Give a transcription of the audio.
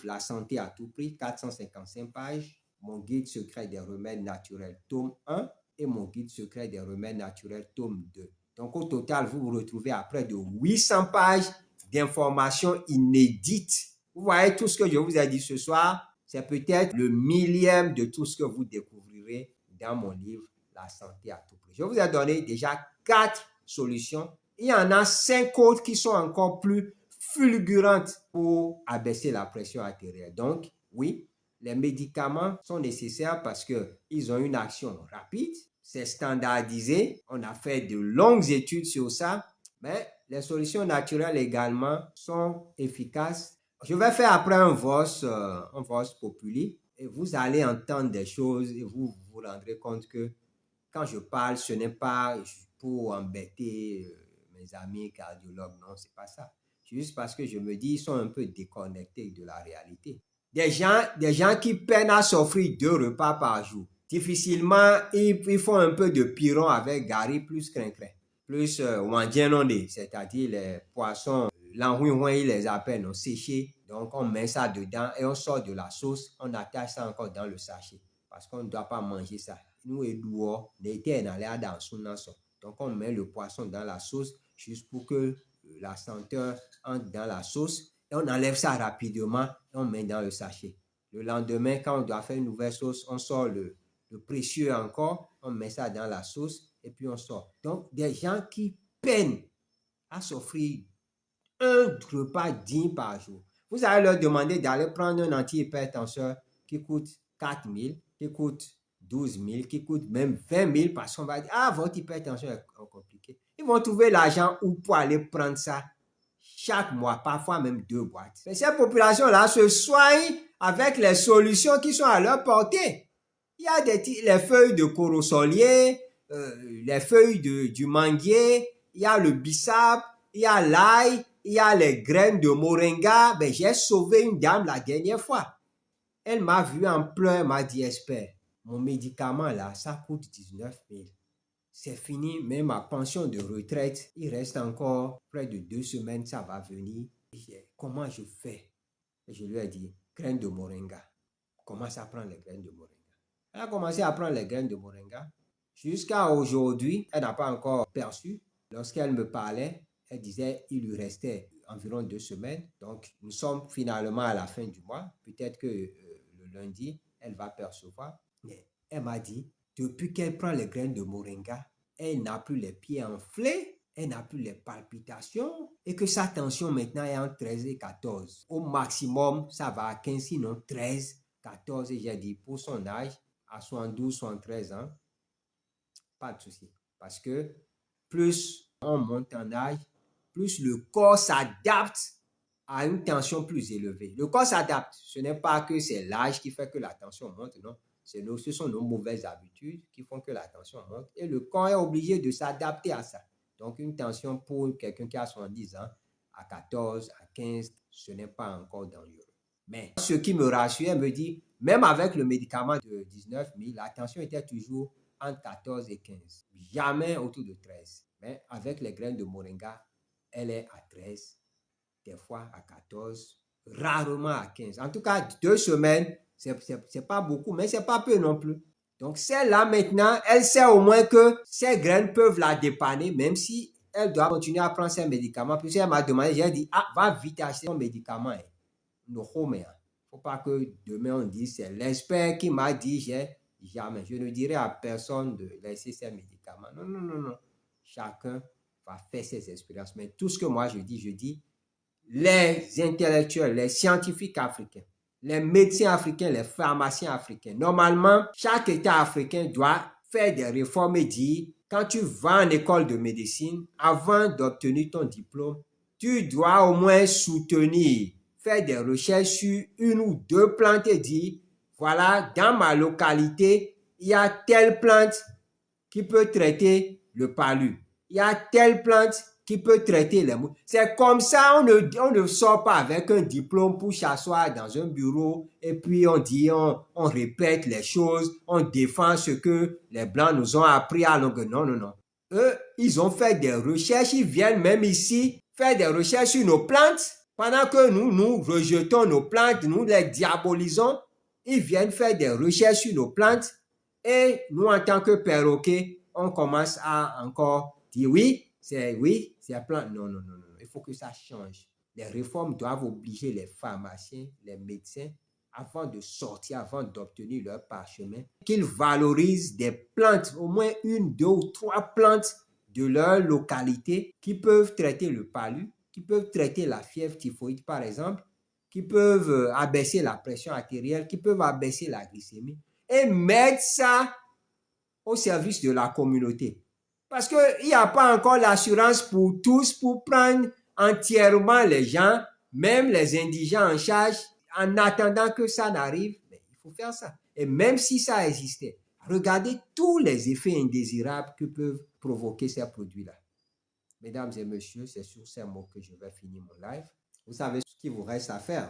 La santé à tout prix, 455 pages. Mon guide secret des remèdes naturels, tome 1 et mon guide secret des remèdes naturels, tome 2. Donc, au total, vous vous retrouvez à près de 800 pages d'informations inédites. Vous voyez tout ce que je vous ai dit ce soir, c'est peut-être le millième de tout ce que vous découvrirez dans mon livre, La santé à tout prix. Je vous ai donné déjà 4 solutions. Il y en a 5 autres qui sont encore plus fulgurantes pour abaisser la pression artérielle. Donc, oui, les médicaments sont nécessaires parce qu'ils ont une action rapide, c'est standardisé, on a fait de longues études sur ça, mais les solutions naturelles également sont efficaces. Je vais faire après un voice populi et vous allez entendre des choses et vous vous rendrez compte que quand je parle, ce n'est pas pour embêter mes amis cardiologues, non, c'est pas ça. Juste parce que je me dis, ils sont un peu déconnectés de la réalité. Des gens qui peinent à s'offrir 2 repas par jour. Difficilement, ils font un peu de piron avec gari plus crin-crin, plus wandienondé, c'est-à-dire les poissons, l'enrouin, ils les appellent, non, séchés. Donc, on met ça dedans et on sort de la sauce, on attache ça encore dans le sachet parce qu'on ne doit pas manger ça. Nous, donc, on met le poisson dans la sauce juste pour que la senteur entre dans la sauce et on enlève ça rapidement et on met dans le sachet. Le lendemain, quand on doit faire une nouvelle sauce, on sort le précieux encore, on met ça dans la sauce et puis on sort. Donc, des gens qui peinent à s'offrir un repas digne par jour. Vous allez leur demander d'aller prendre un antihypertenseur qui coûte 4 000, qui coûte 12 000, qui coûte même 20 000 parce qu'on va dire, ah, votre hypertension est compliquée. Ils vont trouver l'argent où pour aller prendre ça chaque mois, parfois même 2 boîtes. Mais ces populations-là se soignent avec les solutions qui sont à leur portée. Il y a les feuilles de corosolier, les feuilles du manguier, il y a le bissap, il y a l'ail, il y a les graines de moringa. Ben, j'ai sauvé une dame la dernière fois. Elle m'a vu en pleurs, m'a dit, expert, mon médicament là, ça coûte 19 000. C'est fini, mais ma pension de retraite, il reste encore près de 2 semaines, ça va venir. Comment je fais? Et je lui ai dit, graines de moringa. Commence à prendre les graines de moringa. Elle a commencé à prendre les graines de moringa. Jusqu'à aujourd'hui, elle n'a pas encore perçu. Lorsqu'elle me parlait, elle disait il lui restait environ 2 semaines. Donc, nous sommes finalement à la fin du mois. Peut-être que le lundi, elle va percevoir. Mais elle m'a dit, depuis qu'elle prend les graines de moringa, elle n'a plus les pieds enflés, elle n'a plus les palpitations et que sa tension maintenant est entre 13 et 14. Au maximum, ça va à 15, sinon 13, 14. Et j'ai dit, pour son âge, à 72, 73 ans, pas de souci. Parce que plus on monte en âge, plus le corps s'adapte à une tension plus élevée. Le corps s'adapte. Ce n'est pas que c'est l'âge qui fait que la tension monte, non. Ce sont nos mauvaises habitudes qui font que la tension monte. Et le corps est obligé de s'adapter à ça. Donc, une tension pour quelqu'un qui a 70 ans, à 14, à 15, ce n'est pas encore dangereux. Mais ce qui me rassure, elle me dit, même avec le médicament de 19 000, la tension était toujours entre 14 et 15. Jamais autour de 13. Mais avec les graines de moringa, elle est à 13, des fois à 14, rarement à 15. En tout cas, 2 semaines, c'est pas beaucoup, mais c'est pas peu non plus. Donc, celle-là, maintenant, elle sait au moins que ces graines peuvent la dépanner, même si elle doit continuer à prendre ses médicaments. Puis elle m'a demandé, j'ai dit, ah, va vite acheter ton médicament. Il ne faut pas que demain on dise, c'est l'expert qui m'a dit, jamais. Je ne dirai à personne de laisser ses médicaments. Non, non, non, non. Chacun va faire ses expériences. Mais tout ce que moi je dis, les intellectuels, les scientifiques africains, les médecins africains, les pharmaciens africains, normalement, chaque État africain doit faire des réformes et dire, quand tu vas en école de médecine, avant d'obtenir ton diplôme, tu dois au moins soutenir, faire des recherches sur 1 ou 2 plantes et dire, voilà, dans ma localité, il y a telle plante qui peut traiter le palu. Il y a telle plante qui peut traiter les mouches. C'est comme ça, on ne sort pas avec un diplôme pour s'asseoir dans un bureau et puis on dit, on répète les choses, on défend ce que les Blancs nous ont appris à longueur. Non, non, non. Eux, ils ont fait des recherches, ils viennent même ici faire des recherches sur nos plantes Pendant que nous rejetons nos plantes, nous les diabolisons, ils viennent faire des recherches sur nos plantes et nous, en tant que perroquets, on commence à encore dire oui, c'est plante. Non, non, non, non, il faut que ça change. Les réformes doivent obliger les pharmaciens, les médecins, avant de sortir, avant d'obtenir leur parchemin, qu'ils valorisent des plantes, au moins 1, 2 ou 3 plantes de leur localité qui peuvent traiter le palu, qui peuvent traiter la fièvre typhoïde par exemple, qui peuvent abaisser la pression artérielle, qui peuvent abaisser la glycémie et mettre ça au service de la communauté. Parce qu'il n'y a pas encore l'assurance pour tous pour prendre entièrement les gens, même les indigents en charge, en attendant que ça n'arrive. Mais il faut faire ça. Et même si ça existait, regardez tous les effets indésirables que peuvent provoquer ces produits-là. Mesdames et messieurs, c'est sur ces mots que je vais finir mon live. Vous savez ce qu'il vous reste à faire.